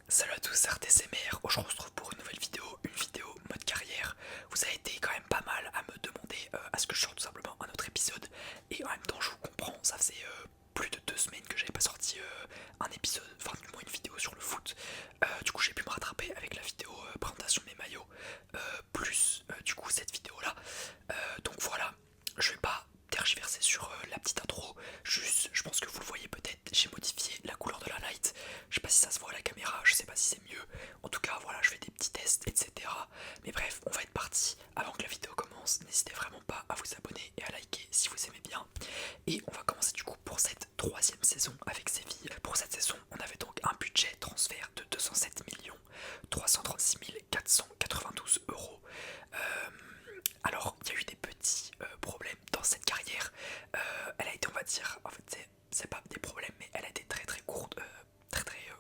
Salut à tous, c'est RTCMR. Aujourd'hui on se retrouve pour une vidéo mode carrière. Vous avez été quand même pas mal à me demander à ce que je sorte tout simplement un autre épisode. Et en même temps je vous comprends, ça faisait plus de 2 semaines que j'avais pas sorti un épisode, enfin du moins une vidéo sur le foot. Du coup j'ai pu me rattraper avec la vidéo présentation de mes maillots, plus du coup cette vidéo là. Donc voilà, je vais pas tergiverser sur la petite intro. Juste, je pense que vous le voyez peut-être, j'ai modifié la couleur de la light. Je sais pas si ça se voit à la caméra, je sais pas si c'est mieux. En tout cas, voilà, je fais des petits tests, etc. Mais bref, on va être parti. Avant que la vidéo commence, n'hésitez vraiment pas à vous abonner et à liker si vous aimez bien. Et on va commencer du coup pour cette troisième saison avec Séville. Pour cette saison, on avait donc un budget transfert de 207 336 492 euros. Alors, il y a eu des petits problèmes dans cette carrière. Elle a été, on va dire, en fait, c'est pas des problèmes, mais elle a été très courte,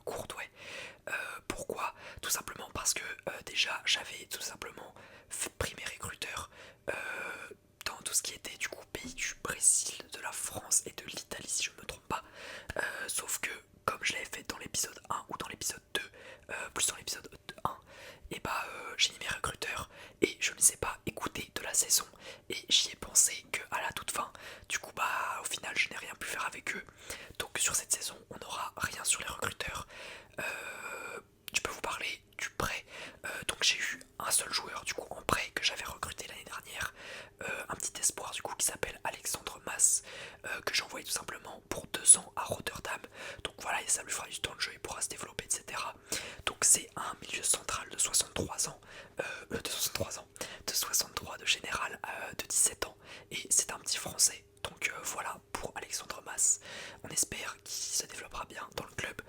courte, ouais. Pourquoi? Tout simplement parce que déjà, j'avais tout simplement pris mes recruteurs dans tout ce qui était du coup pays du Brésil, de la France et de l'Italie, si je ne me trompe pas. Sauf que, comme je l'avais fait dans l'épisode 1 ou dans l'épisode 2, plus dans l'épisode 1, et bah j'ai mis mes recruteurs et je ne les ai pas écoutés de la saison et j'y ai pensé que à la toute fin. Du coup bah au final je n'ai rien pu faire avec eux. Donc sur cette saison on n'aura rien sur les recruteurs. Je peux vous parler du prêt. Donc j'ai eu un seul joueur du coup en prêt que j'avais recruté l'année dernière, un petit espoir du coup qui s'appelle Alexandre Mas, que j'ai envoyé tout simplement pour 2 ans à Rotterdam. Donc voilà, et ça lui fera du temps de jeu, il pourra se développer, etc. Donc c'est un milieu central de 63 ans, de 63 ans, de 63 de général, de 17 ans, et c'est un petit français. Donc voilà pour Alexandre Mas. On espère qu'il se développera bien dans le club.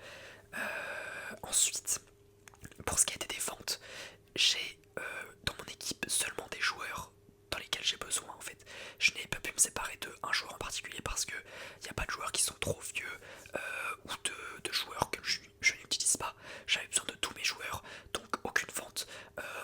Ensuite, pour ce qui a été des ventes, j'ai dans mon équipe seulement des joueurs dans lesquels j'ai besoin en fait. Je n'ai pas pu me séparer d'un joueur en particulier parce que il n'y a pas de joueurs qui sont trop vieux ou de joueurs que je n'utilise pas. J'avais besoin de tous mes joueurs, donc aucune vente.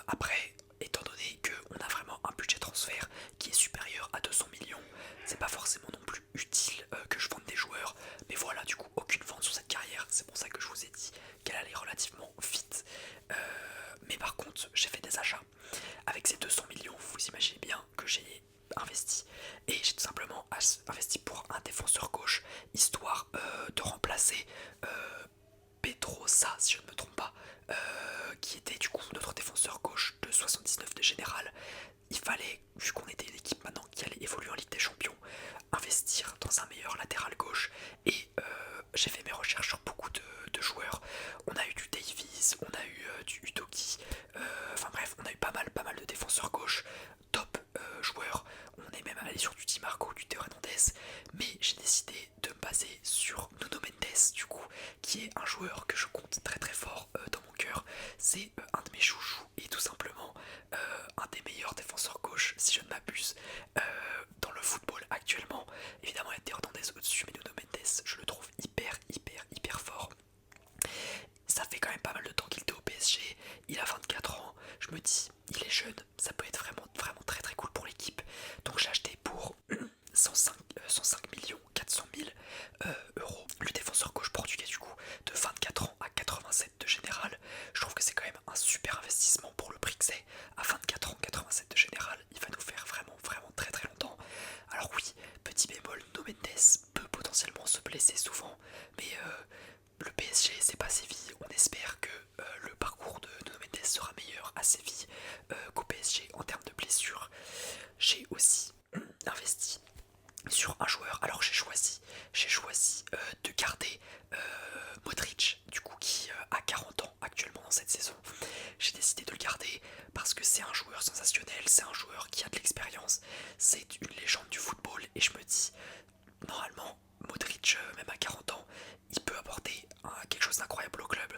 Après, étant donné qu'on a vraiment un budget transfert qui est supérieur à 200 millions, c'est pas forcément non plus utile que je vende des joueurs. Mais voilà, du coup, aucune vente sur cette carrière. C'est pour ça que je vous ai dit qu'elle allait relativement vite. Mais par contre, j'ai fait des achats. Avec ces 200 millions, vous imaginez bien que j'ai investi. Et j'ai tout simplement investi pour un défenseur gauche, histoire de remplacer Pedrosa, si je ne me trompe pas, qui était du coup notre défenseur gauche de 79 de général. Il fallait, vu qu'on était une équipe maintenant qui allait évoluer en Ligue des Champions, investir dans un meilleur latéral gauche. Et j'ai fait mes recherches sur beaucoup de joueurs. On a eu du Davies, on a eu du Udogi, enfin bref, on a eu pas mal de défenseurs gauche, top joueurs. On est même allé sur du Di Marco, du Théo Hernandez, mais j'ai décidé de me baser sur Nuno Mendes, du coup, qui est un joueur que je compte très fort dans mon cœur. C'est un de mes chouchous et tout simplement un des meilleurs défenseurs gauche, si je ne m'abuse, dans le football actuellement. Évidemment, il y a Théo Hernandez au-dessus, mais Nuno Mendes, je le trouve hyper fort. Ça fait quand même pas mal de temps qu'il était au PSG, il a 24 ans, je me dis, il est jeune, ça peut être vraiment très cool pour l'équipe. Donc j'ai acheté pour 105 millions 400 000 euros. Le défenseur gauche portugais du coup, de 24 ans à 87 de général. Je trouve que c'est quand même un super investissement pour le prix que c'est. À 24 ans, 87 de général, il va nous faire vraiment très longtemps. Alors oui, petit bémol, No Mendes peut potentiellement se blesser souvent, mais le PSG c'est pas Séville, on espère que le parcours de Nuno Mendes sera meilleur à Séville qu'au PSG en termes de blessures. J'ai aussi investi sur un joueur, alors j'ai choisi de garder Modric, du coup qui a 40 ans actuellement dans cette saison. J'ai décidé de le garder parce que c'est un joueur sensationnel, c'est un joueur qui a de l'expérience, c'est une légende du football et je me dis, normalement, Modric, même à 40 ans, il peut apporter quelque chose d'incroyable au club.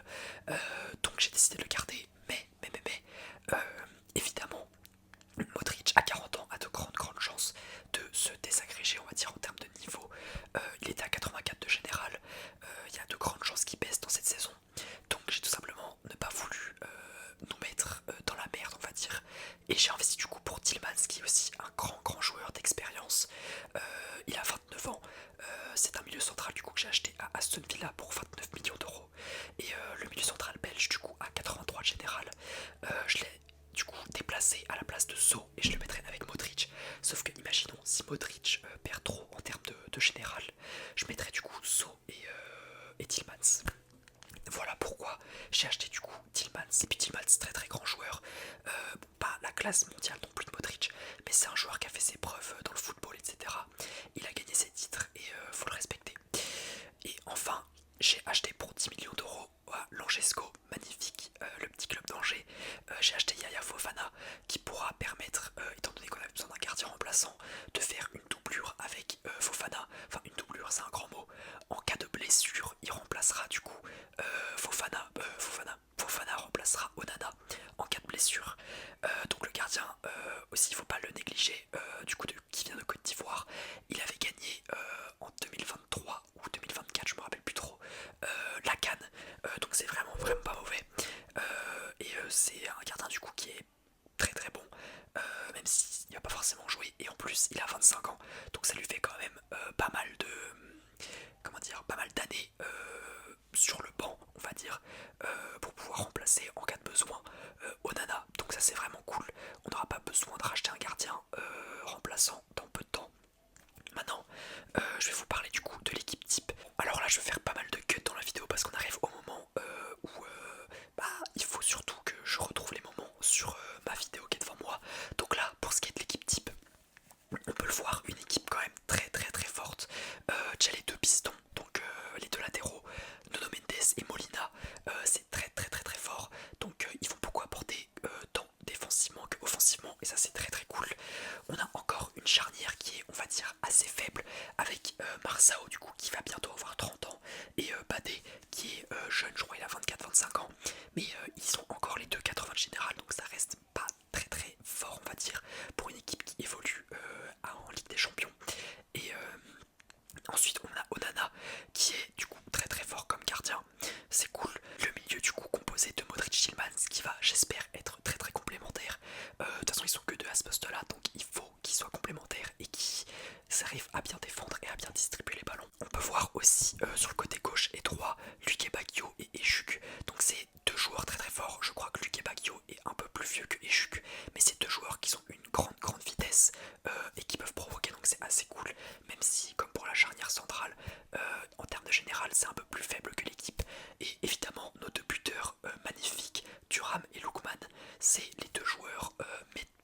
Donc j'ai décidé de le garder. Mais, évidemment, Modric à 40 ans a de grandes chances de se désagréger, on va dire, en termes de niveau. Il était à 84 de général. Il y a de grandes chances qu'il baisse dans cette saison. Donc j'ai tout simplement ne pas voulu nous mettre dans la merde, on va dire. Et j'ai investi du coup pour Tillmans, qui est aussi un grand joueur d'expérience. Il a 29 ans. C'est un milieu central du coup que j'ai acheté à Aston Villa pour 29 millions d'euros. Et le milieu central belge du j'ai acheté du coup Tillmans. Et puis Tillmans, très très grand joueur, bon, pas la classe mondiale non plus de Modric, mais c'est un joueur qui a fait ses preuves dans le football, etc. Il a gagné ses titres et faut le respecter. Et enfin, j'ai acheté pour 10 millions d'euros l'Angesco, magnifique, le petit club d'Angers. J'ai acheté Yaya Fofana qui pourra permettre, étant donné qu'on avait besoin d'un gardien remplaçant, de faire une doublure avec Fofana. Enfin, une doublure, c'est un grand mot. En cas de blessure, il remplacera du coup Fofana remplacera Onana en cas de blessure. Donc le gardien aussi, il ne faut pas le négliger, du coup qui vient de Côte d'Ivoire. Il avait gagné en 2023 ou 2024, je me rappelle plus trop, la CAN. Donc c'est vraiment vraiment pas mauvais. Et c'est un gardien du coup qui est très très bon, même s'il n'a pas forcément joué. Et en plus, il a 25 ans, donc ça lui fait quand même pas mal de, comment dire, pas mal d'années sur le banc, on va dire, pour pouvoir remplacer en cas de besoin Onana. Donc ça c'est vraiment cool. On n'aura pas besoin de racheter un gardien remplaçant dans peu de temps. Maintenant, je vais vous parler du coup de l'équipe type. Alors là, je vais faire pas mal de cuts dans la vidéo parce qu'on arrive au moment où il faut surtout que je retrouve les moments sur ma vidéo qui est devant moi. Donc là, pour ce qui est de l'équipe type, on peut le voir, une équipe quand même très très très forte. Déjà les deux pistons, donc les deux latéraux, Nuno Mendes et Molina, c'est très très très très fort. Donc ils vont beaucoup apporter tant défensivement que offensivement et ça c'est très très cool. On a encore une charnière qui est, on va dire, assez faible avec Marsao du coup qui va bientôt avoir 30 ans et Badé qui est jeune, je crois il a 24-25 ans, mais ils sont encore les deux 80 de général, donc ça reste pas très très fort on va dire pour une équipe qui évolue en Ligue des Champions. Et ensuite on a Onana qui est du coup très très fort comme gardien, c'est cool. Le milieu du coup composé de Modric Tillmans qui va j'espère être très très complémentaire. De toute façon ils sont que deux à ce poste là, donc il faut qu'ils soient complémentaires et qu'ils arrivent à bien défendre et à bien distribuer les ballons. On peut voir aussi sur le côté gauche et droit Luke Bacchio et Echuk, donc c'est deux joueurs très très forts. Je crois que Luke Bacchio est un peu plus vieux que Echuk, mais c'est deux joueurs qui sont une grande vitesse et qui peuvent provoquer, donc c'est assez cool, même si comme pour la charnière centrale en termes de général c'est un peu plus faible que l'équipe. Et évidemment nos deux buteurs magnifiques, Thuram et Lookman, c'est les deux joueurs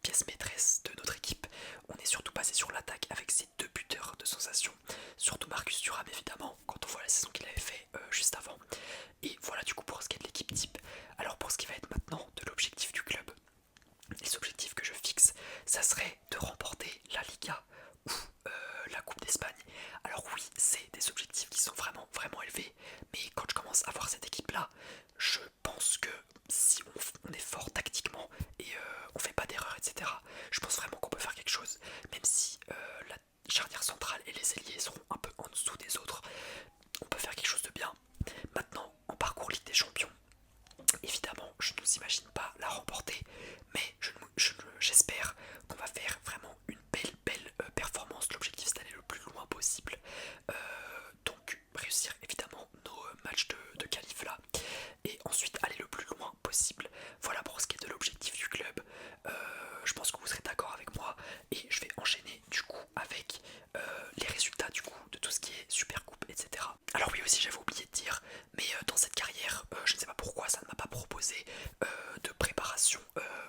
pièces maîtresses de notre équipe. On est surtout passé sur l'attaque avec ces deux buteurs de sensation, surtout Marcus Thuram évidemment quand on voit la saison qu'il avait fait juste avant. Et voilà du coup pour ce qui est de l'équipe type. Alors pour ce qui va être maintenant de l'objectif du club, les objectifs que je fixe, ça serait de remporter la Liga ou la Coupe d'Espagne. Alors oui, c'est des objectifs qui sont vraiment vraiment élevés, mais quand je commence à voir cette équipe là, je pense que si on est fort tactiquement et on fait pas d'erreurs, etc., je pense vraiment qu'on peut faire quelque chose, même si la charnière centrale et les ailiers seront un peu en dessous des autres, on peut faire quelque chose de bien. Maintenant, en parcours Ligue des Champions, évidemment, je ne nous imagine pas la remporter, mais j'espère qu'on va faire vraiment une belle performance. L'objectif c'est d'aller le plus loin possible, donc réussir évidemment nos matchs de qualif là, et ensuite aller le plus loin possible. Voilà pour ce qui est de l'objectif du club. Je pense que vous serez d'accord avec moi, et je vais enchaîner du coup avec les résultats du coup de tout ce qui est Super Coupe, etc. Alors oui aussi j'avais oublié de dire, mais dans cette carrière, je ne sais pas pourquoi ça ne m'a pas proposé de préparation,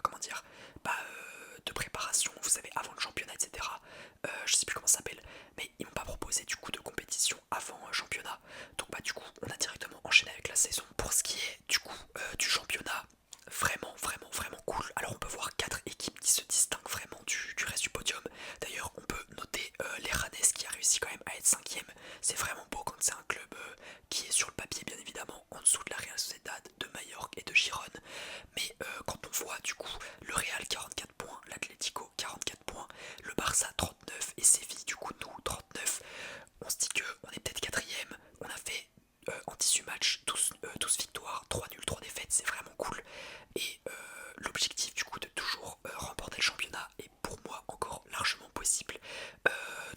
comment dire, de préparation, vous savez, avant le championnat, etc. Je sais plus comment ça s'appelle, mais ils m'ont pas proposé du coup de compétition avant championnat. Donc du coup on a directement enchaîné avec la saison. Pour ce qui est du coup du championnat, vraiment vraiment vraiment cool. Alors on peut voir 4 équipes qui se distinguent vraiment du reste du podium. D'ailleurs on peut noter l'Eranes qui a réussi quand même à être 5ème. C'est vraiment beau quand c'est un club qui est sur le papier bien évidemment en dessous de la Real Sociedad, de Majorque et de Girone. Mais quand on voit du coup le Real 44 points, l'Atlético 44 points, le Barça 39 et Séville du coup nous 39, on se dit qu'on est peut-être 4ème. On a fait en 18 matchs 12 victoires, 3 nuls, 3 défaites, c'est vraiment cool. Et l'objectif du coup de toujours remporter le championnat est pour moi encore largement possible.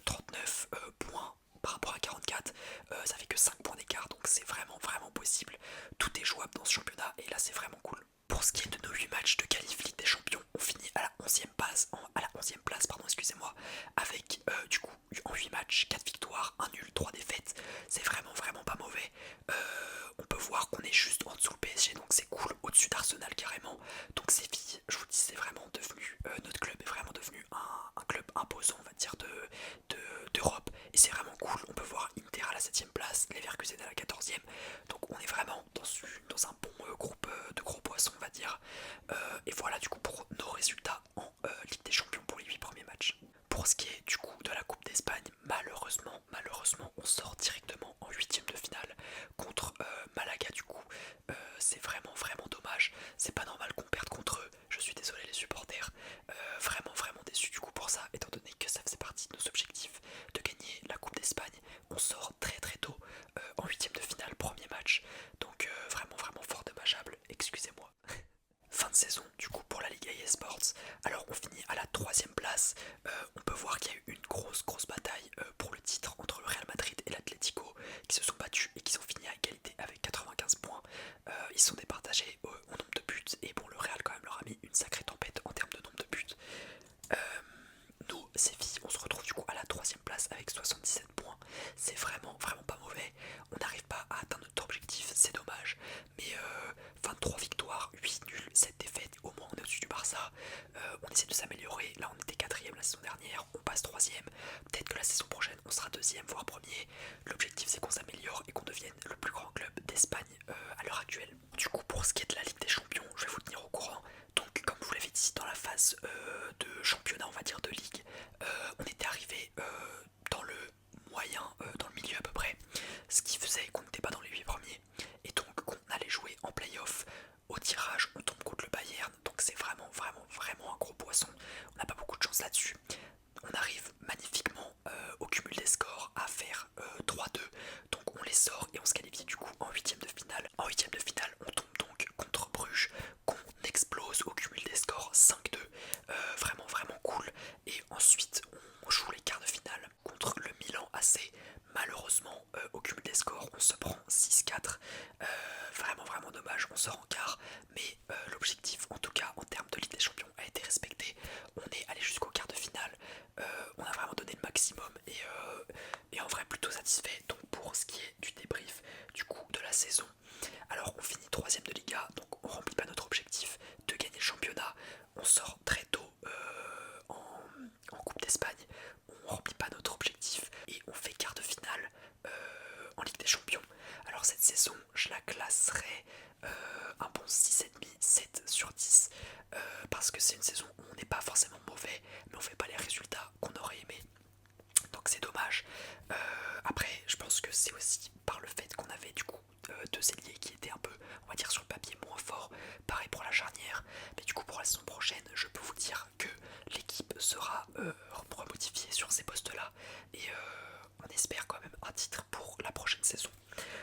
39 points par rapport à 44, ça fait que 5 points d'écart, donc c'est vraiment vraiment possible. Tout est jouable dans ce championnat et là c'est vraiment cool. Pour ce qui est de nos 8 matchs de qualif Ligue des Champions, on finit à la 11ème place, excusez-moi, avec du coup en 8 matchs, 4 victoires, 1 nul, 3 défaites. C'est vraiment vraiment pas mauvais. On peut voir qu'on est juste en dessous le PSG, donc dire. Et voilà du coup pour nos résultats en Ligue des Champions pour les 8 premiers matchs. Pour ce qui est du coup de la Coupe d'Espagne, malheureusement, on sort directement en huitième de finale contre Malaga du coup. C'est vraiment dommage. C'est pas normal qu'on perde contre eux. Je suis désolé les supporters. Vraiment déçu du coup pour ça, étant donné que ça faisait partie de nos objectifs de gagner la Coupe d'Espagne. On sort très tôt en huitième de finale, premier match. Donc vraiment fort dommageable. Excusez-moi. Fin de saison du coup pour la Liga eSports. Alors on finit à la troisième place. On peut voir qu'il y a eu une grosse bataille pour le titre entre le Real Madrid et l'Atlético qui se sont battus et qui sont finis à égalité avec 95 points. Ils sont départagés au nombre de buts et bon le Real quand même leur a mis une sacrée tempête en termes de nombre de buts. Nous, Séville, on se retrouve du coup à la troisième place avec 77 points. C'est vraiment pas mauvais. On n'arrive pas à atteindre notre objectif, c'est dommage. Mais 23 victoires, 8 nuls, 7 défaites, au moins on est au-dessus du Barça. On essaie de s'améliorer. Là, on était quatrième la saison dernière, on passe troisième. Peut-être que la saison prochaine, on sera deuxième, voire premier. L'objectif, c'est qu'on s'améliore et qu'on devienne le plus grand club d'Espagne à l'heure actuelle. Du coup, pour ce qui est de la Ligue des Champions, je vais vous tenir au courant. Donc, comme je vous l'avais dit, dans la phase de championnat, on va dire de ligue, on était arrivé dans le moyen, dans le milieu à peu près, ce qui faisait qu'on n'était pas dans les 8 premiers, et donc qu'on allait jouer en play-off. Au tirage, on tombe contre le Bayern, donc c'est vraiment un gros poisson. On n'a pas beaucoup de chance là-dessus. On arrive magnifiquement au cumul des scores à faire 3-2, donc on les sort et on se qualifie du coup en huitième de finale. En huitième de finale, on tombe donc contre Bruges, qu'on explose au cumul des scores 5-2, vraiment cool. Et ensuite, on joue les quarts de finale contre le Milan AC. Malheureusement, au cumul des scores, on se prend 6-4. Vraiment dommage, on sort en quart. Mais l'objectif, en tout cas en termes de Ligue des Champions, a été respecté. On est allé jusqu'au quart de finale. On a vraiment donné le maximum et en vrai plutôt satisfait. Donc pour ce qui est du débrief du coup de la saison, alors on finit troisième de Liga, donc on remplit pas notre objectif de gagner le championnat. On sort très tôt en Coupe d'Espagne, on remplit pas notre objectif et on fait quart de finale en Ligue des Champions. Alors cette saison, je la classerais un bon 6,5, 7 sur 10 parce que c'est une saison où on n'est pas forcément mauvais, mais on fait pas les résultats qu'on aurait aimé. Donc c'est dommage. Après, je pense que c'est aussi par le fait qu'on avait du coup deux ailiers qui étaient un peu, on va dire sur le papier, moins forts. Pareil pour la charnière. Mais du coup pour la saison prochaine, je peux vous dire que l'équipe sera remodifiée sur ces postes-là. Et on espère quand même un titre pour la prochaine saison.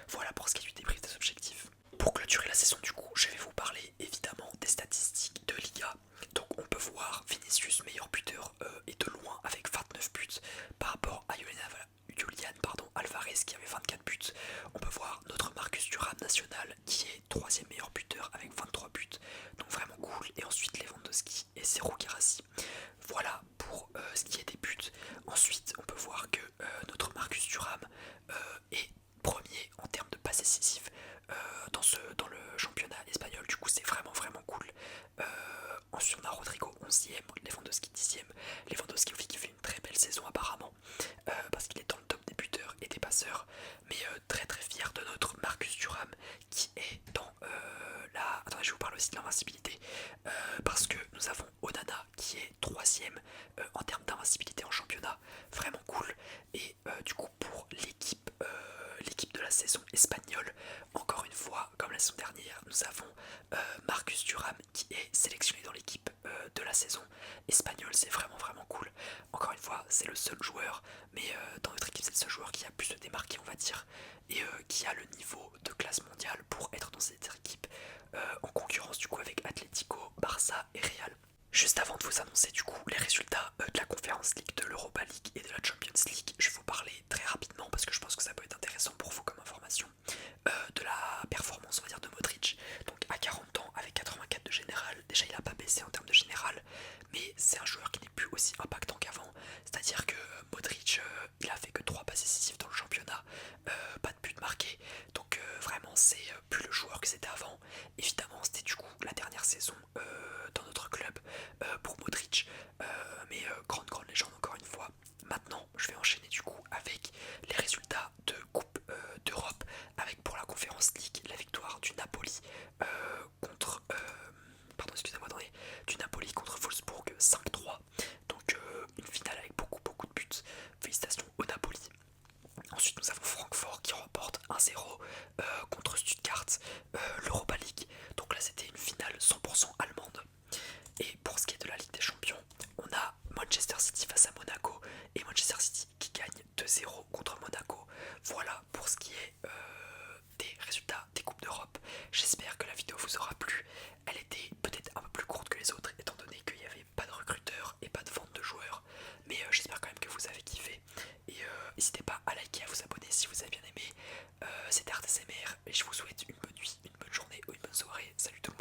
Voilà pour ce qui est du débrief des objectifs. Pour clôturer la saison du coup, je vais vous parler évidemment des statistiques de Liga. Donc on peut voir Vinicius meilleur buteur et de loin avec 29 buts par rapport à Julian Alvarez qui avait 24 buts. On peut voir notre Marcus Thuram national qui est troisième meilleur buteur avec 23 buts. Donc vraiment cool. Et ensuite Lewandowski et Serhou Guirassy. Voilà pour ce qui est des buts. Ensuite on peut voir que notre Marcus Thuram est premier en termes de passes décisives dans le championnat espagnol. Du coup c'est vraiment cool. Ensuite on a Rodrigo 11ème, Lewandowski 10ème. Lewandowski qui fait une très belle saison apparemment parce qu'il est dans le top des buteurs et des passeurs. Mais très fier de notre Marcus Thuram qui est dans la... Attendez, je vous parle aussi de l'invincibilité parce que nous avons Onana qui est 3ème en termes d'invincibilité en championnat. Vraiment cool. Et du coup pour l'équipe de la saison espagnole, encore une fois comme la saison dernière, nous avons Marcus Thuram qui est sélectionné dans l'équipe de la saison espagnole. C'est vraiment cool. Encore une fois c'est le seul joueur, mais dans notre équipe c'est le seul joueur qui a pu se démarquer on va dire, et qui a le niveau de classe mondiale pour être dans cette équipe en concurrence du coup avec Atlético, Barça et Real. Juste avant de vous annoncer du coup les résultats de la Conference League, de l'Europa League et de la Champions League, je vais vous parler très rapidement parce que je pense que ça peut être intéressant pour vous comme information de la performance on va dire de Modric. Donc à 40 ans avec 84 de général, déjà il a pas baissé en termes de général, mais c'est un joueur qui n'est plus aussi impactant qu'avant. C'est-à-dire que Modric il a fait que 3 passes décisives dans le championnat, pas de but marqué, donc vraiment c'est plus le joueur que c'était avant. Évidemment c'était du coup la dernière saison dans notre club pour Modric, mais grande légende encore une fois. Maintenant je vais enchaîner du coup avec les résultats de Coupe d'Europe, avec pour la Conference League la victoire du Napoli contre n'hésitez pas à liker, à vous abonner si vous avez bien aimé. C'était ArtSMR et je vous souhaite une bonne nuit, une bonne journée ou une bonne soirée. Salut tout le monde.